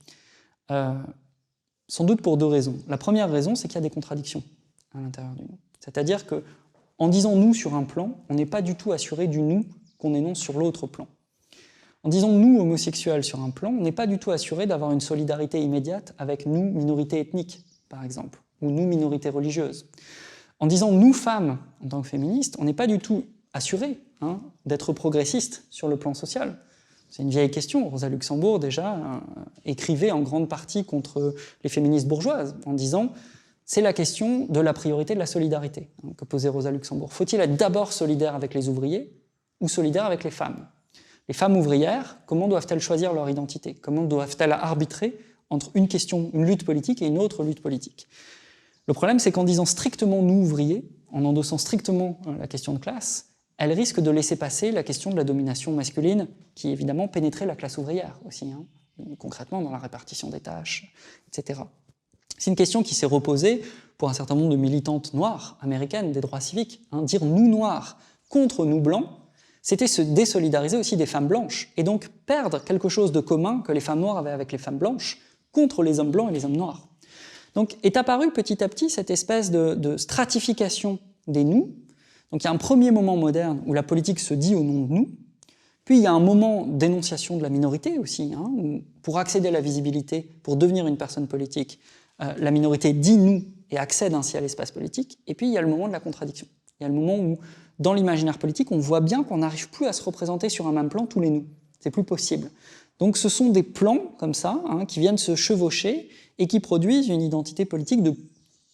sans doute pour 2 raisons. La première raison, c'est qu'il y a des contradictions à l'intérieur du « nous ». C'est-à-dire qu'en disant « nous » sur un plan, on n'est pas du tout assuré du « nous » qu'on énonce sur l'autre plan. En disant « nous » homosexuels sur un plan, on n'est pas du tout assuré d'avoir une solidarité immédiate avec « nous » minorités ethniques, par exemple, ou « nous » minorités religieuses. En disant « nous femmes » en tant que féministes, on n'est pas du tout assuré d'être progressiste sur le plan social. C'est une vieille question. Rosa Luxembourg, déjà, écrivait en grande partie contre les féministes bourgeoises, en disant « c'est la question de la priorité de la solidarité que posait Rosa Luxembourg. Faut-il être d'abord solidaire avec les ouvriers ou solidaire avec les femmes ? Les femmes ouvrières, comment doivent-elles choisir leur identité ? Comment doivent-elles arbitrer entre une lutte politique et une autre lutte politique ? Le problème, c'est qu'en disant strictement « nous, ouvriers », en endossant strictement la question de classe, elle risque de laisser passer la question de la domination masculine qui, évidemment, pénétrait la classe ouvrière aussi, concrètement dans la répartition des tâches, etc. C'est une question qui s'est reposée pour un certain nombre de militantes noires américaines des droits civiques. Dire « nous noirs » contre « nous blancs », c'était se désolidariser aussi des femmes blanches, et donc perdre quelque chose de commun que les femmes noires avaient avec les femmes blanches contre les hommes blancs et les hommes noirs. Donc est apparue petit à petit cette espèce de stratification des « nous ». Donc il y a un premier moment moderne où la politique se dit au nom de nous, puis il y a un moment d'énonciation de la minorité aussi, où pour accéder à la visibilité, pour devenir une personne politique, la minorité dit « nous » et accède ainsi à l'espace politique, et puis il y a le moment de la contradiction. Il y a le moment où, dans l'imaginaire politique, on voit bien qu'on n'arrive plus à se représenter sur un même plan tous les « nous ». C'est plus possible. Donc ce sont des plans, comme ça, qui viennent se chevaucher et qui produisent une identité politique de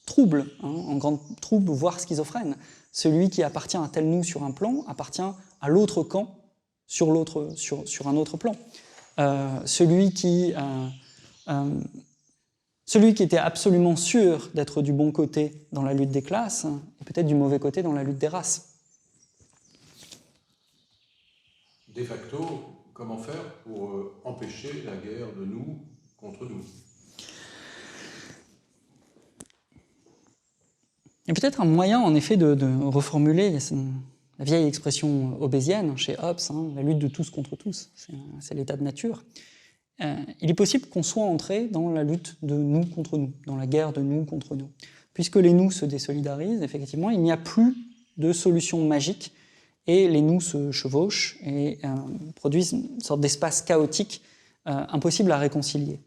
trouble, en grande trouble, voire schizophrène. Celui qui appartient à tel nous sur un plan appartient à l'autre camp sur un autre plan. Celui qui était absolument sûr d'être du bon côté dans la lutte des classes est peut-être du mauvais côté dans la lutte des races. De facto, comment faire pour empêcher la guerre de nous contre nous ? Il y a peut-être un moyen, en effet, de reformuler la vieille expression hobbesienne chez Hobbes, la lutte de tous contre tous, c'est l'état de nature. Il est possible qu'on soit entré dans la lutte de nous contre nous, dans la guerre de nous contre nous. Puisque les nous se désolidarisent, effectivement, il n'y a plus de solution magique, et les nous se chevauchent et produisent une sorte d'espace chaotique impossible à réconcilier.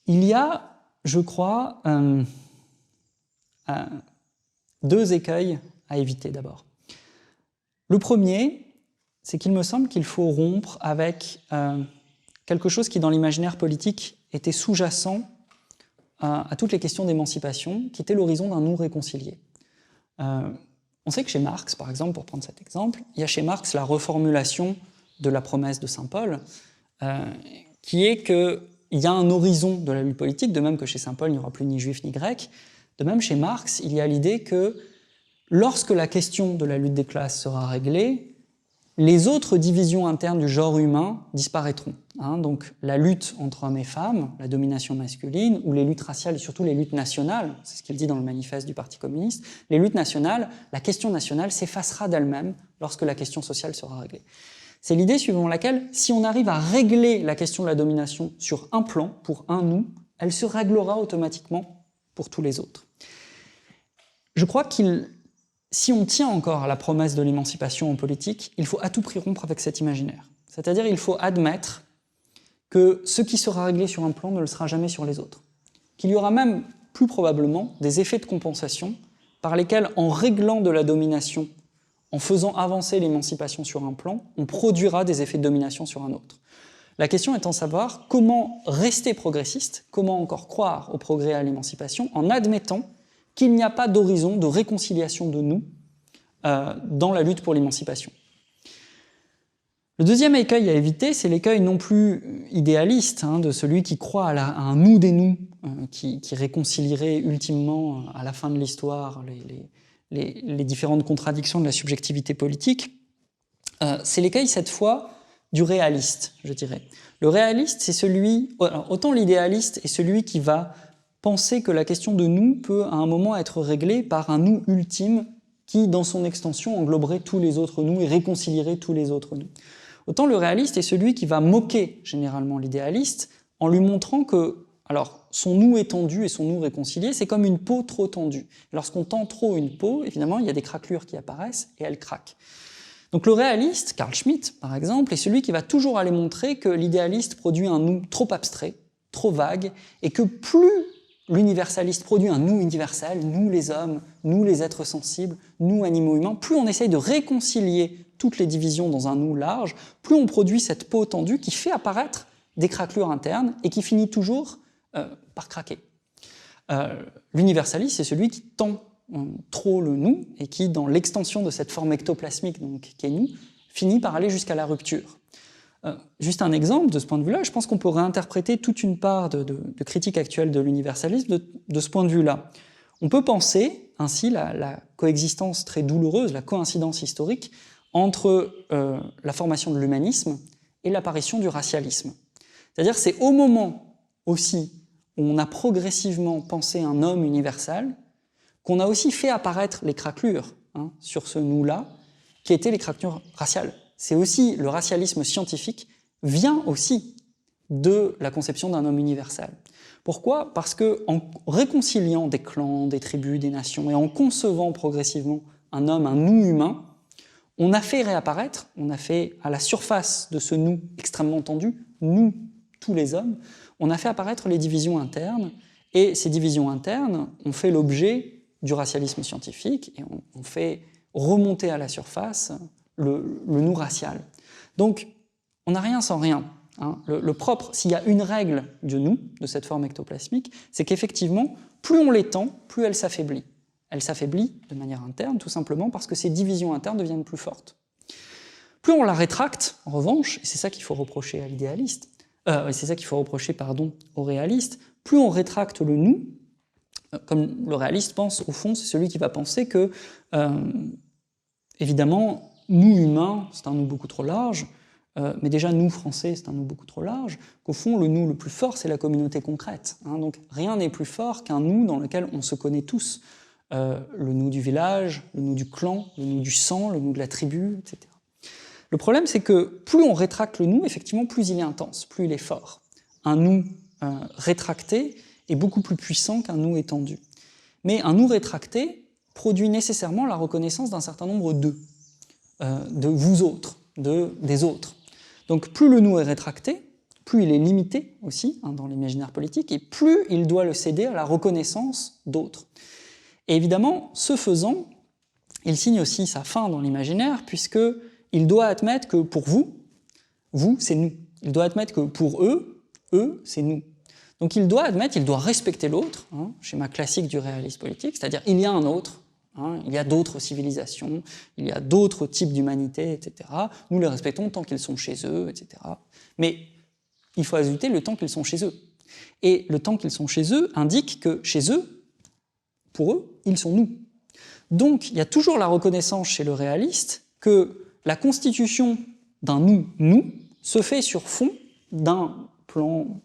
Il y a, je crois, 2 écueils à éviter d'abord. Le premier, c'est qu'il me semble qu'il faut rompre avec quelque chose qui, dans l'imaginaire politique, était sous-jacent à toutes les questions d'émancipation, qui étaient l'horizon d'un nous réconcilié. On sait que chez Marx, par exemple, pour prendre cet exemple, il y a chez Marx la reformulation de la promesse de Saint Paul, qui est qu'il y a un horizon de la lutte politique, de même que chez Saint Paul, il n'y aura plus ni juif ni grec. De même, chez Marx, il y a l'idée que lorsque la question de la lutte des classes sera réglée, les autres divisions internes du genre humain disparaîtront. Donc la lutte entre hommes et femmes, la domination masculine, ou les luttes raciales et surtout les luttes nationales, c'est ce qu'il dit dans le manifeste du Parti communiste, les luttes nationales, la question nationale s'effacera d'elle-même lorsque la question sociale sera réglée. C'est l'idée suivant laquelle, si on arrive à régler la question de la domination sur un plan, pour un nous, elle se réglera automatiquement pour tous les autres. Je crois si on tient encore à la promesse de l'émancipation en politique, il faut à tout prix rompre avec cet imaginaire. C'est-à-dire il faut admettre que ce qui sera réglé sur un plan ne le sera jamais sur les autres. Qu'il y aura même, plus probablement, des effets de compensation par lesquels, en réglant de la domination, en faisant avancer l'émancipation sur un plan, on produira des effets de domination sur un autre. La question étant de savoir comment rester progressiste, comment encore croire au progrès et à l'émancipation, en admettant qu'il n'y a pas d'horizon de réconciliation de nous dans la lutte pour l'émancipation. Le deuxième écueil à éviter, c'est l'écueil non plus idéaliste, de celui qui croit à un nous des nous, qui réconcilierait ultimement, à la fin de l'histoire, les différentes contradictions de la subjectivité politique. C'est l'écueil, cette fois, du réaliste, je dirais. Le réaliste, c'est celui... Alors, autant l'idéaliste est celui qui va penser que la question de nous peut à un moment être réglée par un nous ultime qui, dans son extension, engloberait tous les autres nous et réconcilierait tous les autres nous. Autant le réaliste est celui qui va moquer généralement l'idéaliste en lui montrant que son nous étendu et son nous réconcilié, c'est comme une peau trop tendue. Lorsqu'on tend trop une peau, évidemment, il y a des craquelures qui apparaissent et elle craque. Donc le réaliste, Carl Schmitt par exemple, est celui qui va toujours aller montrer que l'idéaliste produit un nous trop abstrait, trop vague, et que plus l'universaliste produit un nous universel, nous les hommes, nous les êtres sensibles, nous animaux humains, plus on essaye de réconcilier toutes les divisions dans un nous large, plus on produit cette peau tendue qui fait apparaître des craquelures internes et qui finit toujours par craquer. L'universaliste, c'est celui qui tend trop le nous et qui, dans l'extension de cette forme ectoplasmique qui est nous, finit par aller jusqu'à la rupture. Juste un exemple de ce point de vue-là, je pense qu'on peut réinterpréter toute une part de critique actuelle de l'universalisme de ce point de vue-là. On peut penser ainsi la coexistence très douloureuse, la coïncidence historique entre la formation de l'humanisme et l'apparition du racialisme. C'est-à-dire c'est au moment aussi où on a progressivement pensé un homme universel qu'on a aussi fait apparaître les craquelures sur ce nous-là, qui étaient les craquelures raciales. C'est aussi, le racialisme scientifique vient aussi de la conception d'un homme universel. Pourquoi ? Parce qu'en réconciliant des clans, des tribus, des nations, et en concevant progressivement un homme, un nous humain, on a fait réapparaître, on a fait à la surface de ce nous extrêmement tendu, nous, tous les hommes, on a fait apparaître les divisions internes, et ces divisions internes ont fait l'objet du racialisme scientifique, et on fait remonter à la surface le nous racial. Donc, on n'a rien sans rien. Le propre, s'il y a une règle de nous, de cette forme ectoplasmique, c'est qu'effectivement, plus on l'étend, plus elle s'affaiblit. Elle s'affaiblit de manière interne, tout simplement parce que ces divisions internes deviennent plus fortes. Plus on la rétracte, en revanche, et c'est ça qu'il faut reprocher à l'idéaliste, c'est ça qu'il faut reprocher, au réaliste, plus on rétracte le nous, comme le réaliste pense, au fond, c'est celui qui va penser que, évidemment, nous humains, c'est un nous beaucoup trop large, mais déjà nous français, c'est un nous beaucoup trop large, qu'au fond, le nous le plus fort, c'est la communauté concrète. Donc rien n'est plus fort qu'un nous dans lequel on se connaît tous. Le nous du village, le nous du clan, le nous du sang, le nous de la tribu, etc. Le problème, c'est que plus on rétracte le nous, effectivement, plus il est intense, plus il est fort. Un nous rétracté est beaucoup plus puissant qu'un nous étendu. Mais un nous rétracté produit nécessairement la reconnaissance d'un certain nombre d'eux, de vous autres, des autres. Donc plus le nous est rétracté, plus il est limité aussi dans l'imaginaire politique, et plus il doit le céder à la reconnaissance d'autres. Et évidemment, ce faisant, il signe aussi sa fin dans l'imaginaire, puisqu'il doit admettre que pour vous, c'est nous. Il doit admettre que pour eux, c'est nous. Donc il doit admettre, il doit respecter l'autre, hein, schéma classique du réalisme politique, c'est-à-dire il y a un autre, hein, il y a d'autres civilisations, il y a d'autres types d'humanité, etc. Nous les respectons tant qu'ils sont chez eux, etc. Mais il faut ajouter le temps qu'ils sont chez eux. Et le temps qu'ils sont chez eux indique que chez eux, pour eux, ils sont nous. Donc il y a toujours la reconnaissance chez le réaliste que la constitution d'un nous se fait sur fond d'un plan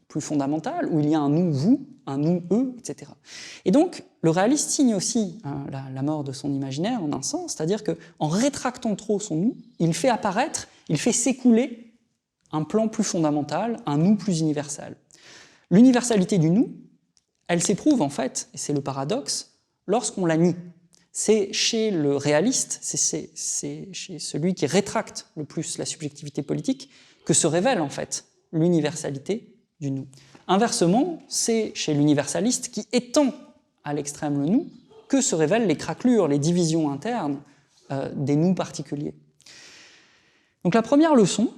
plus fondamental, où il y a un nous-vous, un nous-eux, etc. Et donc, le réaliste signe aussi la mort de son imaginaire, en un sens, c'est-à-dire qu'en rétractant trop son nous, il fait apparaître, il fait s'écouler un plan plus fondamental, un nous plus universel. L'universalité du nous, elle s'éprouve en fait, et c'est le paradoxe, lorsqu'on la nie. C'est chez le réaliste, c'est chez celui qui rétracte le plus la subjectivité politique, que se révèle en fait l'universalité du nous. Inversement, c'est chez l'universaliste qui étend à l'extrême le nous que se révèlent les craquelures, les divisions internes des nous particuliers. Donc la première leçon,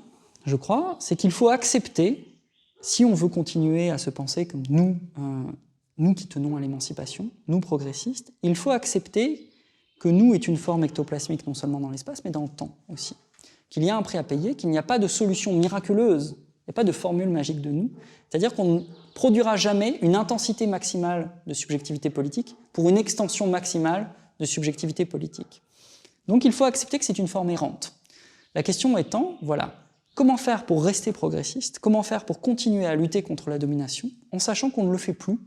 je crois, c'est qu'il faut accepter, si on veut continuer à se penser comme nous qui tenons à l'émancipation, nous progressistes, il faut accepter que nous est une forme ectoplasmique non seulement dans l'espace, mais dans le temps aussi. Qu'il y a un prix à payer, qu'il n'y a pas de solution miraculeuse, il n'y a pas de formule magique de nous, c'est-à-dire qu'on ne produira jamais une intensité maximale de subjectivité politique pour une extension maximale de subjectivité politique. Donc il faut accepter que c'est une forme errante. La question étant, voilà, comment faire pour rester progressiste, comment faire pour continuer à lutter contre la domination, en sachant qu'on ne le fait plus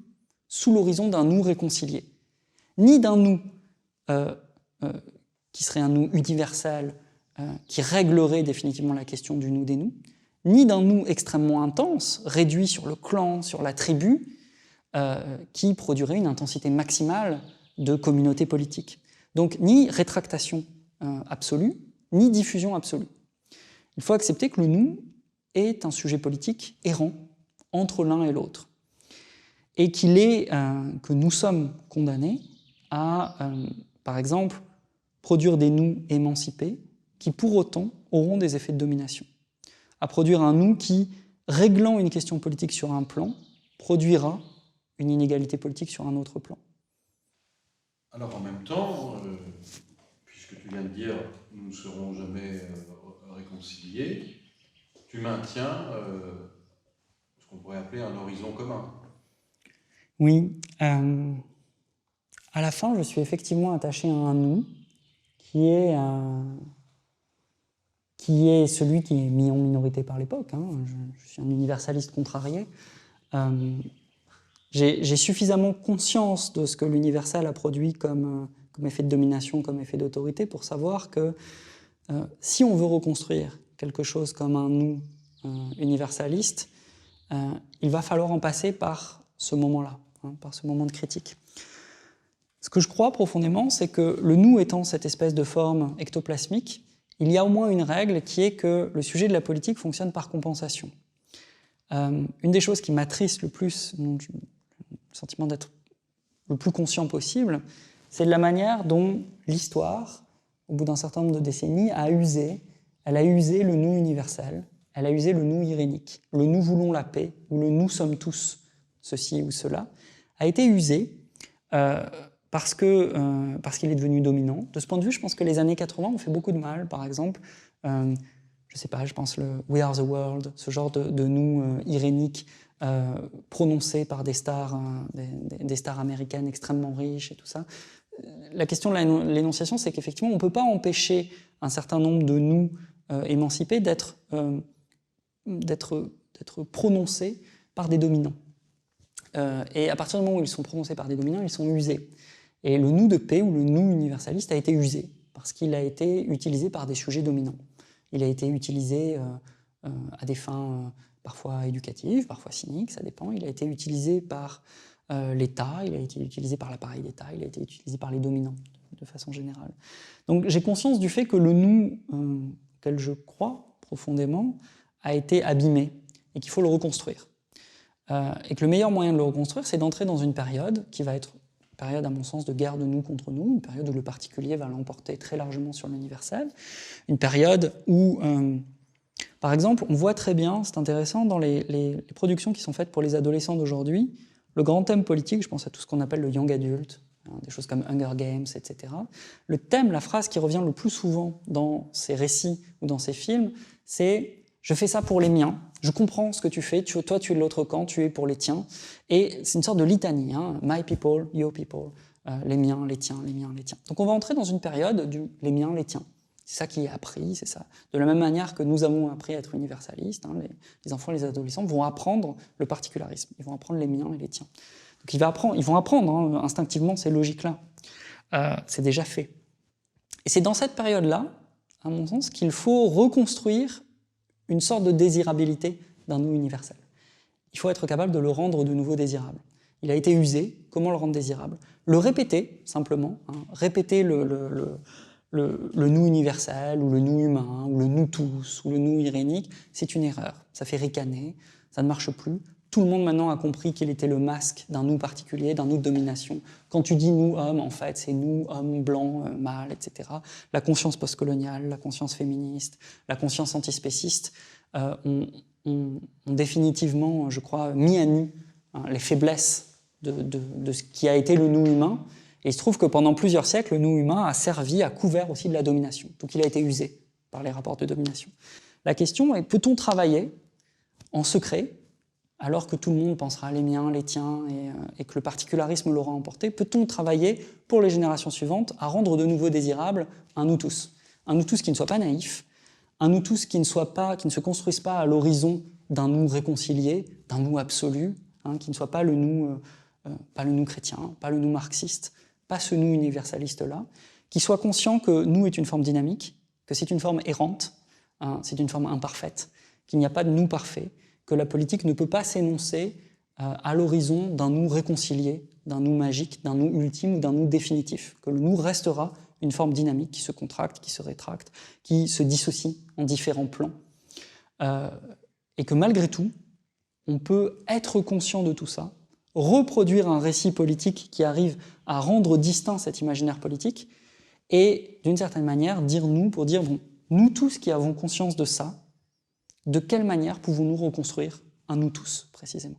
sous l'horizon d'un nous réconcilié, ni d'un nous qui serait un nous universel, qui réglerait définitivement la question du nous des nous, ni d'un nous extrêmement intense, réduit sur le clan, sur la tribu, qui produirait une intensité maximale de communauté politique. Donc ni rétractation absolue, ni diffusion absolue. Il faut accepter que le nous est un sujet politique errant entre l'un et l'autre, et que nous sommes condamnés à, par exemple, produire des nous émancipés qui, pour autant, auront des effets de domination. À produire un nous qui, réglant une question politique sur un plan, produira une inégalité politique sur un autre plan. Alors en même temps, puisque tu viens de dire « nous ne serons jamais réconciliés », tu maintiens ce qu'on pourrait appeler un horizon commun. Oui. À la fin, je suis effectivement attaché à un nous qui est celui qui est mis en minorité par l'époque. Je suis un universaliste contrarié. J'ai suffisamment conscience de ce que l'universel a produit comme effet de domination, comme effet d'autorité, pour savoir que si on veut reconstruire quelque chose comme un nous universaliste, il va falloir en passer par ce moment-là, par ce moment de critique. Ce que je crois profondément, c'est que le nous étant cette espèce de forme ectoplasmique, il y a au moins une règle qui est que le sujet de la politique fonctionne par compensation. Une des choses qui m'attriste le plus, le sentiment d'être le plus conscient possible, c'est de la manière dont l'histoire, au bout d'un certain nombre de décennies, elle a usé le nous universel, elle a usé le nous irénique, le nous voulons la paix, ou le nous sommes tous ceci ou cela, a été usé parce qu'il est devenu dominant. De ce point de vue, je pense que les années 80 ont fait beaucoup de mal. Par exemple, je pense le We Are the World, ce genre de nous irénique prononcé par des stars, des stars américaines extrêmement riches et tout ça. La question de l'énonciation, c'est qu'effectivement, on ne peut pas empêcher un certain nombre de nous émancipés d'être prononcés par des dominants. Et à partir du moment où ils sont prononcés par des dominants, ils sont usés. Et le nous de paix ou le nous universaliste a été usé, parce qu'il a été utilisé par des sujets dominants. Il a été utilisé à des fins parfois éducatives, parfois cyniques, ça dépend. Il a été utilisé par l'État, il a été utilisé par l'appareil d'État, il a été utilisé par les dominants, de façon générale. Donc j'ai conscience du fait que le nous, auquel je crois profondément, a été abîmé, et qu'il faut le reconstruire. Et que le meilleur moyen de le reconstruire, c'est d'entrer dans une période qui va être une période, à mon sens, de guerre de nous contre nous, une période où le particulier va l'emporter très largement sur l'universel, une période où Par exemple, on voit très bien, c'est intéressant, dans les productions qui sont faites pour les adolescents d'aujourd'hui, le grand thème politique, je pense à tout ce qu'on appelle le young adult, des choses comme Hunger Games, etc. Le thème, la phrase qui revient le plus souvent dans ces récits ou dans ces films, c'est « je fais ça pour les miens, je comprends ce que tu fais, toi tu es de l'autre camp, tu es pour les tiens ». Et c'est une sorte de litanie, hein, « my people, your people », les miens, les tiens, les miens, les tiens. Donc on va entrer dans une période du « les miens, les tiens ». C'est ça qui est appris, c'est ça. De la même manière que nous avons appris à être universalistes, hein, les enfants et les adolescents vont apprendre le particularisme, ils vont apprendre les miens et les tiens. Donc ils vont apprendre hein, instinctivement ces logiques-là. C'est déjà fait. Et c'est dans cette période-là, à mon sens, qu'il faut reconstruire une sorte de désirabilité d'un nous universel. Il faut être capable de le rendre de nouveau désirable. Il a été usé, comment le rendre désirable? Le répéter, simplement, hein, répéter le nous universel, ou le nous humain, ou le nous tous, ou le nous irénique, c'est une erreur. Ça fait ricaner, ça ne marche plus. Tout le monde maintenant a compris qu'il était le masque d'un nous particulier, d'un nous de domination. Quand tu dis nous hommes, en fait, c'est nous hommes blancs, mâles, etc. La conscience postcoloniale, la conscience féministe, la conscience antispéciste ont définitivement, je crois, mis à nu hein, les faiblesses de ce qui a été le nous humain. Et il se trouve que pendant plusieurs siècles, le nous humain a servi, a couvert aussi de la domination. Donc il a été usé par les rapports de domination. La question est, peut-on travailler en secret, alors que tout le monde pensera les miens, les tiens, et que le particularisme l'aura emporté, peut-on travailler pour les générations suivantes à rendre de nouveau désirable un nous tous qui ne soit pas naïf, un nous tous qui ne se construise pas à l'horizon d'un nous réconcilié, d'un nous absolu, hein, qui ne soit pas le nous chrétien, pas le nous marxiste, pas ce nous universaliste-là, qui soit conscient que nous est une forme dynamique, que c'est une forme errante, hein, c'est une forme imparfaite, qu'il n'y a pas de nous parfait, que la politique ne peut pas s'énoncer à l'horizon d'un nous réconcilié, d'un nous magique, d'un nous ultime ou d'un nous définitif, que le nous restera une forme dynamique qui se contracte, qui se rétracte, qui se dissocie en différents plans, et que malgré tout, on peut être conscient de tout ça, reproduire un récit politique qui arrive à rendre distinct cet imaginaire politique, et d'une certaine manière dire nous, pour dire bon, nous tous qui avons conscience de ça, de quelle manière pouvons-nous reconstruire un nous tous, précisément ?